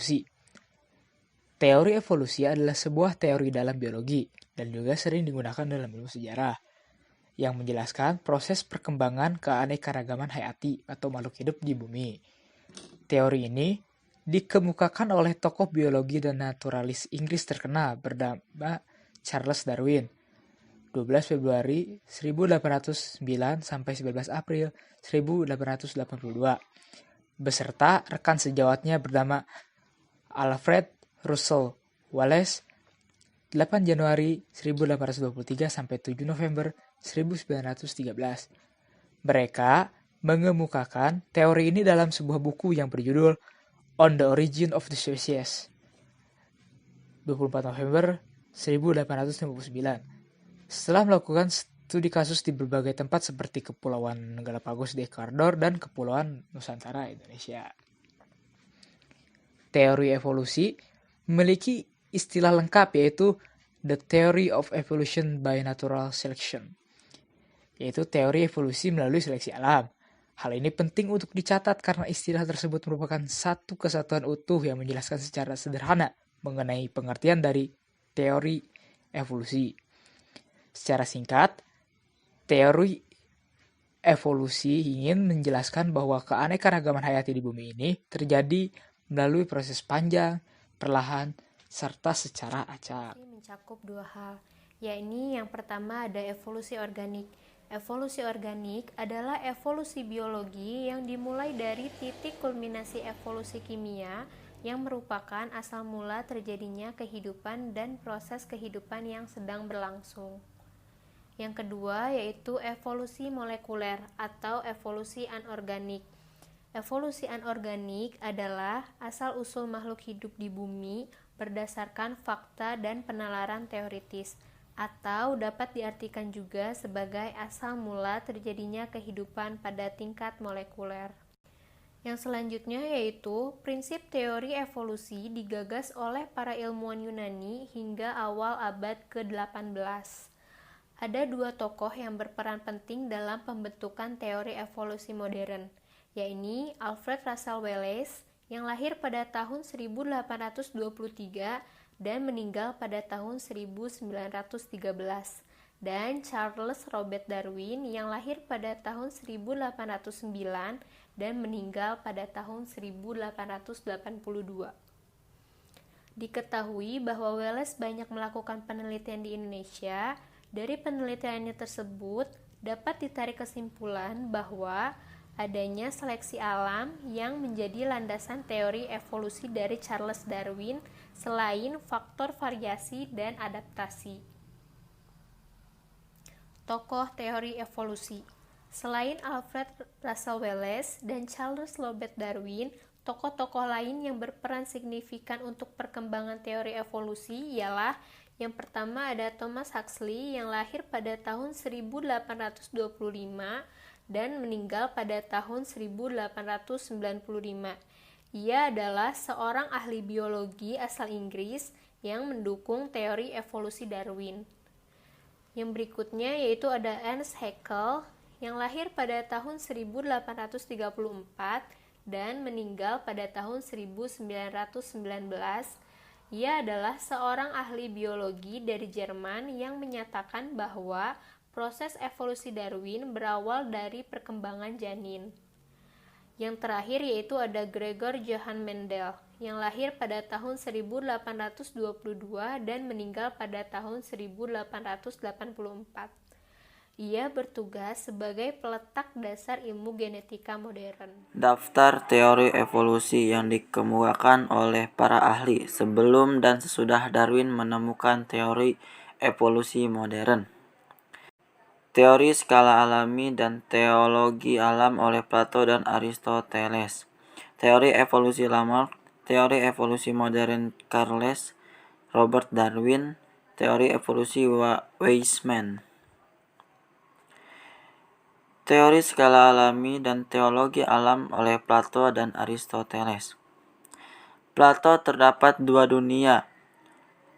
evolusi. Teori evolusi adalah sebuah teori dalam biologi dan juga sering digunakan dalam ilmu sejarah yang menjelaskan proses perkembangan keanekaragaman hayati atau makhluk hidup di bumi. Teori ini dikemukakan oleh tokoh biologi dan naturalis Inggris terkenal bernama Charles Darwin 12 Februari 1809 sampai 11 April 1882 beserta rekan sejawatnya bernama Alfred Russel Wallace 8 Januari 1823 sampai 7 November 1913. Mereka mengemukakan teori ini dalam sebuah buku yang berjudul On the Origin of the Species 24 November 1859. Setelah melakukan studi kasus di berbagai tempat seperti Kepulauan Galapagos di Ekuador dan Kepulauan Nusantara Indonesia. Teori evolusi memiliki istilah lengkap yaitu The Theory of Evolution by Natural Selection, yaitu teori evolusi melalui seleksi alam. Hal ini penting untuk dicatat karena istilah tersebut merupakan satu kesatuan utuh yang menjelaskan secara sederhana mengenai pengertian dari teori evolusi. Secara singkat, teori evolusi ingin menjelaskan bahwa keanekaragaman hayati di bumi ini terjadi melalui proses panjang, perlahan, serta secara acak. Mencakup dua hal, yakni yang pertama ada evolusi organik. Evolusi organik adalah evolusi biologi yang dimulai dari titik kulminasi evolusi kimia yang merupakan asal mula terjadinya kehidupan dan proses kehidupan yang sedang berlangsung. Yang kedua yaitu evolusi molekuler atau evolusi anorganik. Evolusi anorganik adalah asal-usul makhluk hidup di bumi berdasarkan fakta dan penalaran teoritis, atau dapat diartikan juga sebagai asal mula terjadinya kehidupan pada tingkat molekuler. Yang selanjutnya yaitu prinsip teori evolusi digagas oleh para ilmuwan Yunani hingga awal abad ke-18. Ada dua tokoh yang berperan penting dalam pembentukan teori evolusi modern, yakni Alfred Russel Wallace yang lahir pada tahun 1823 dan meninggal pada tahun 1913, dan Charles Robert Darwin yang lahir pada tahun 1809 dan meninggal pada tahun 1882. Diketahui bahwa Wallace banyak melakukan penelitian di Indonesia. Dari penelitiannya tersebut dapat ditarik kesimpulan bahwa adanya seleksi alam yang menjadi landasan teori evolusi dari Charles Darwin selain faktor variasi dan adaptasi. Tokoh teori evolusi. Selain Alfred Russel Wallace dan Charles Robert Darwin, tokoh-tokoh lain yang berperan signifikan untuk perkembangan teori evolusi ialah yang pertama ada Thomas Huxley yang lahir pada tahun 1825 dan meninggal pada tahun 1895. Ia adalah seorang ahli biologi asal Inggris yang mendukung teori evolusi Darwin. Yang berikutnya yaitu ada Ernst Haeckel yang lahir pada tahun 1834 dan meninggal pada tahun 1919. Ia adalah seorang ahli biologi dari Jerman yang menyatakan bahwa proses evolusi Darwin berawal dari perkembangan janin. Yang terakhir yaitu ada Gregor Johann Mendel yang lahir pada tahun 1822 dan meninggal pada tahun 1884. Ia bertugas sebagai peletak dasar ilmu genetika modern. Daftar teori evolusi yang dikemukakan oleh para ahli sebelum dan sesudah Darwin menemukan teori evolusi modern. Teori skala alami dan teologi alam oleh Plato dan Aristoteles. Teori evolusi Lamarck. Teori evolusi modern Charles Robert Darwin. Teori evolusi Weismann. Teori skala alami dan teologi alam oleh Plato dan Aristoteles. Plato terdapat dua dunia,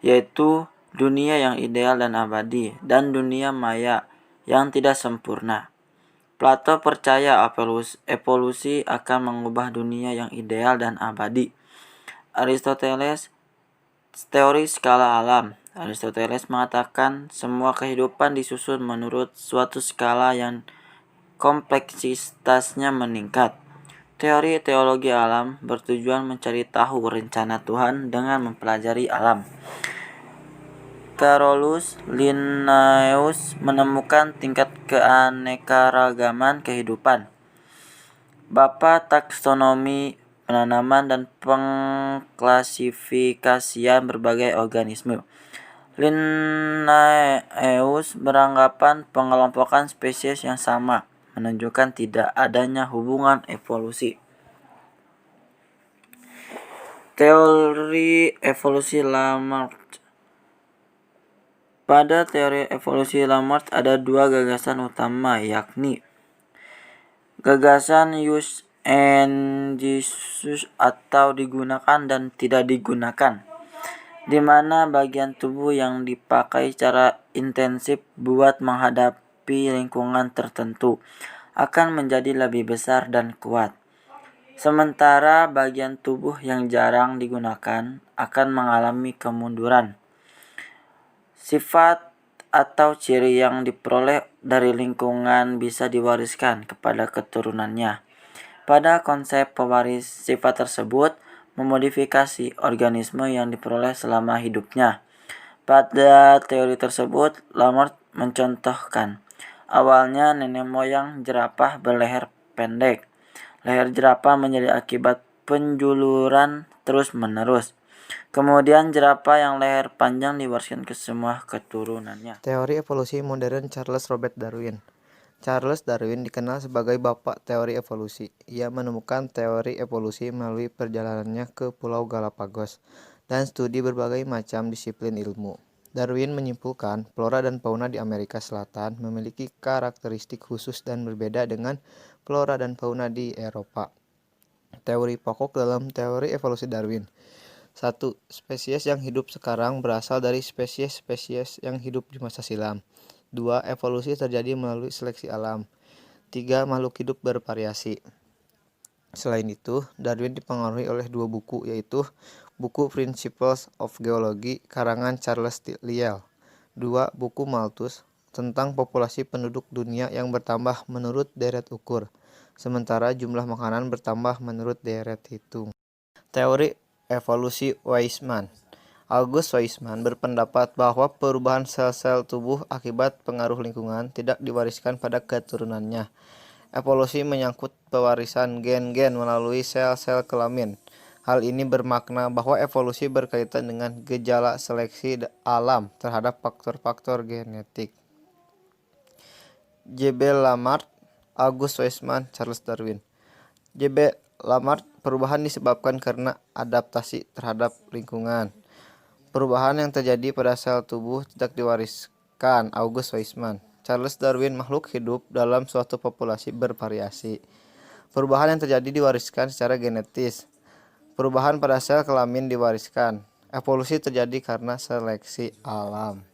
yaitu dunia yang ideal dan abadi, dan dunia maya yang tidak sempurna. Plato percaya evolusi akan mengubah dunia yang ideal dan abadi. Aristoteles, teori skala alam. Aristoteles mengatakan semua kehidupan disusun menurut suatu skala yang kompleksitasnya meningkat. Teori teologi alam bertujuan mencari tahu rencana Tuhan dengan mempelajari alam. Carolus Linnaeus menemukan tingkat keanekaragaman kehidupan. Bapa taksonomi penanaman dan pengklasifikasian berbagai organisme. Linnaeus beranggapan pengelompokan spesies yang sama menunjukkan tidak adanya hubungan evolusi. Teori evolusi Lamarck. Pada teori evolusi Lamarck ada dua gagasan utama, yakni gagasan use and disuse atau digunakan dan tidak digunakan, di mana bagian tubuh yang dipakai secara intensif buat menghadapi lingkungan tertentu akan menjadi lebih besar dan kuat. Sementara bagian tubuh yang jarang digunakan akan mengalami kemunduran. Sifat atau ciri yang diperoleh dari lingkungan bisa diwariskan kepada keturunannya. Pada konsep pewaris sifat tersebut memodifikasi organisme yang diperoleh selama hidupnya. Pada teori tersebut, Lamarck mencontohkan, awalnya nenek moyang jerapah berleher pendek. Leher jerapah menjadi akibat penjuluran terus-menerus. Kemudian jerapah yang leher panjang diwariskan ke semua keturunannya. Teori evolusi modern Charles Robert Darwin. Charles Darwin dikenal sebagai bapak teori evolusi. Ia menemukan teori evolusi melalui perjalanannya ke Pulau Galapagos dan studi berbagai macam disiplin ilmu. Darwin menyimpulkan flora dan fauna di Amerika Selatan memiliki karakteristik khusus dan berbeda dengan flora dan fauna di Eropa. Teori pokok dalam teori evolusi Darwin. 1. Spesies yang hidup sekarang berasal dari spesies-spesies yang hidup di masa silam. 2. Evolusi terjadi melalui seleksi alam. 3. Makhluk hidup bervariasi. Selain itu, Darwin dipengaruhi oleh dua buku, yaitu buku Principles of Geology karangan Charles Lyell. 2. Buku Malthus tentang populasi penduduk dunia yang bertambah menurut deret ukur, sementara jumlah makanan bertambah menurut deret hitung. Teori evolusi Weismann. August Weismann berpendapat bahwa perubahan sel-sel tubuh akibat pengaruh lingkungan tidak diwariskan pada keturunannya. Evolusi menyangkut pewarisan gen-gen melalui sel-sel kelamin. Hal ini bermakna bahwa evolusi berkaitan dengan gejala seleksi alam terhadap faktor-faktor genetik. J.B. Lamarck, August Weismann, Charles Darwin. J.B. Lamarck, perubahan disebabkan karena adaptasi terhadap lingkungan. Perubahan yang terjadi pada sel tubuh tidak diwariskan. August Weismann. Charles Darwin, makhluk hidup dalam suatu populasi bervariasi. Perubahan yang terjadi diwariskan secara genetis. Perubahan pada sel kelamin diwariskan. Evolusi terjadi karena seleksi alam.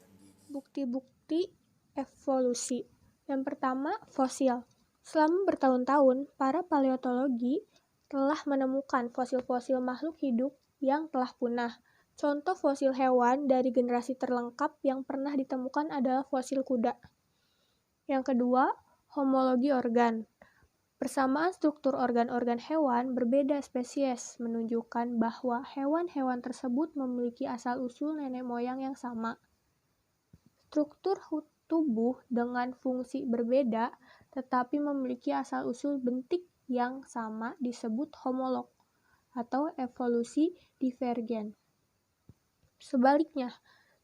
Bukti-bukti evolusi. Yang pertama, fosil. Selama bertahun-tahun, para paleontologi telah menemukan fosil-fosil makhluk hidup yang telah punah. Contoh fosil hewan dari generasi terlengkap yang pernah ditemukan adalah fosil kuda. Yang kedua, homologi organ. Persamaan struktur organ-organ hewan berbeda spesies menunjukkan bahwa hewan-hewan tersebut memiliki asal-usul nenek moyang yang sama. Struktur tubuh dengan fungsi berbeda tetapi memiliki asal-usul bentuk yang sama disebut homolog atau evolusi divergen. Sebaliknya,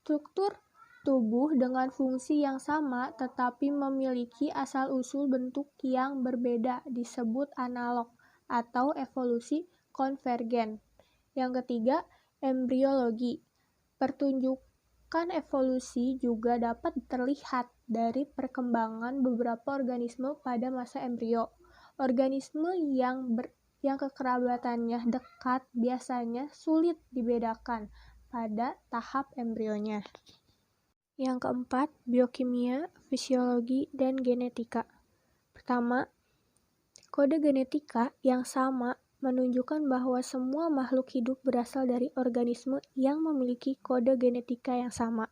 struktur tubuh dengan fungsi yang sama tetapi memiliki asal-usul bentuk yang berbeda disebut analog atau evolusi konvergen. Yang ketiga, embriologi. Pertunjukan evolusi juga dapat terlihat dari perkembangan beberapa organisme pada masa embrio. Organisme yang kekerabatannya dekat biasanya sulit dibedakan pada tahap embrionya. Yang keempat, biokimia, fisiologi, dan genetika. Pertama, kode genetika yang sama menunjukkan bahwa semua makhluk hidup berasal dari organisme yang memiliki kode genetika yang sama.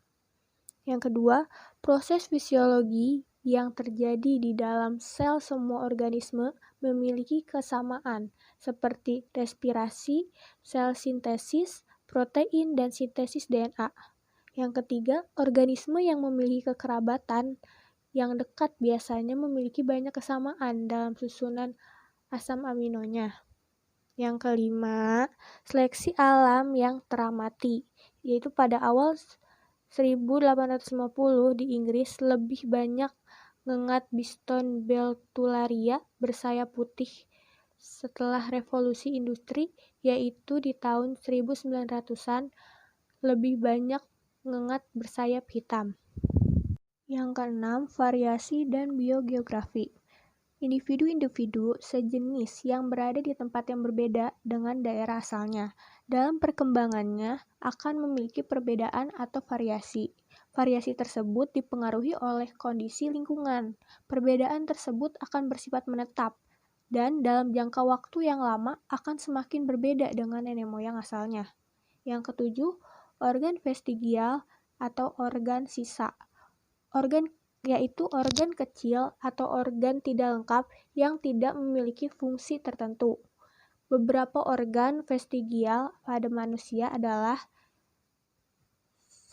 Yang kedua, proses fisiologi yang terjadi di dalam sel semua organisme memiliki kesamaan, seperti respirasi, sel sintesis, protein, dan sintesis DNA. Yang ketiga, organisme yang memiliki kekerabatan yang dekat biasanya memiliki banyak kesamaan dalam susunan asam aminonya. Yang kelima, seleksi alam yang teramati, yaitu pada awal 1850 di Inggris lebih banyak ngengat biston Beltularia bersayap putih setelah revolusi industri, yaitu di tahun 1900-an lebih banyak ngengat bersayap hitam. Yang keenam, variasi dan biogeografi. Individu-individu sejenis yang berada di tempat yang berbeda dengan daerah asalnya, dalam perkembangannya akan memiliki perbedaan atau variasi. Variasi tersebut dipengaruhi oleh kondisi lingkungan. Perbedaan tersebut akan bersifat menetap, dan dalam jangka waktu yang lama akan semakin berbeda dengan nenek moyang asalnya. Yang ketujuh, organ vestigial atau organ sisa. Yaitu organ kecil atau organ tidak lengkap yang tidak memiliki fungsi tertentu. Beberapa organ vestigial pada manusia adalah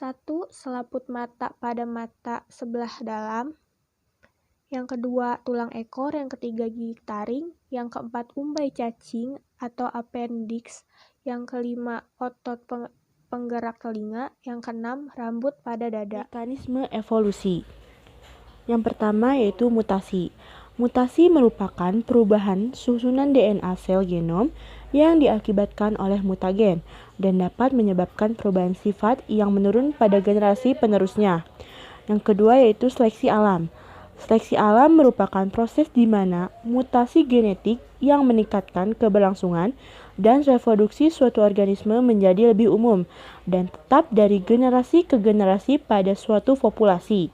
1. Selaput mata pada mata sebelah dalam. Yang kedua, tulang ekor. Yang ketiga, gigi taring. Yang keempat, umbai cacing atau appendix. Yang kelima, otot penggerak telinga. Yang keenam, rambut pada dada. Mekanisme evolusi. Yang pertama yaitu mutasi. Mutasi merupakan perubahan susunan DNA sel genom yang diakibatkan oleh mutagen dan dapat menyebabkan perubahan sifat yang menurun pada generasi penerusnya. Yang kedua yaitu seleksi alam. Seleksi alam merupakan proses di mana mutasi genetik yang meningkatkan keberlangsungan dan reproduksi suatu organisme menjadi lebih umum dan tetap dari generasi ke generasi pada suatu populasi.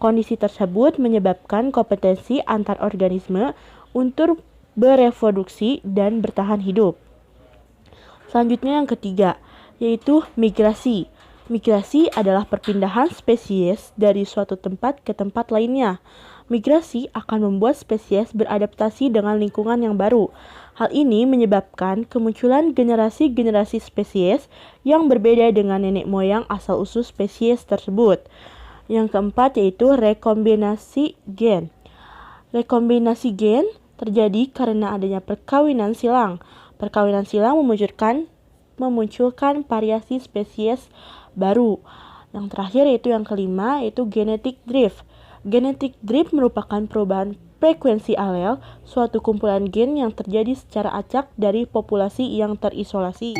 Kondisi tersebut menyebabkan kompetensi antar organisme untuk bereproduksi dan bertahan hidup. Selanjutnya yang ketiga, yaitu migrasi. Migrasi adalah perpindahan spesies dari suatu tempat ke tempat lainnya. Migrasi akan membuat spesies beradaptasi dengan lingkungan yang baru. Hal ini menyebabkan kemunculan generasi-generasi spesies yang berbeda dengan nenek moyang asal-usul spesies tersebut. Yang keempat yaitu rekombinasi gen. Rekombinasi gen terjadi karena adanya perkawinan silang. Perkawinan silang memunculkan variasi spesies baru. Yang terakhir yaitu yang kelima yaitu genetic drift. Genetic drift merupakan perubahan frekuensi alel suatu kumpulan gen yang terjadi secara acak dari populasi yang terisolasi.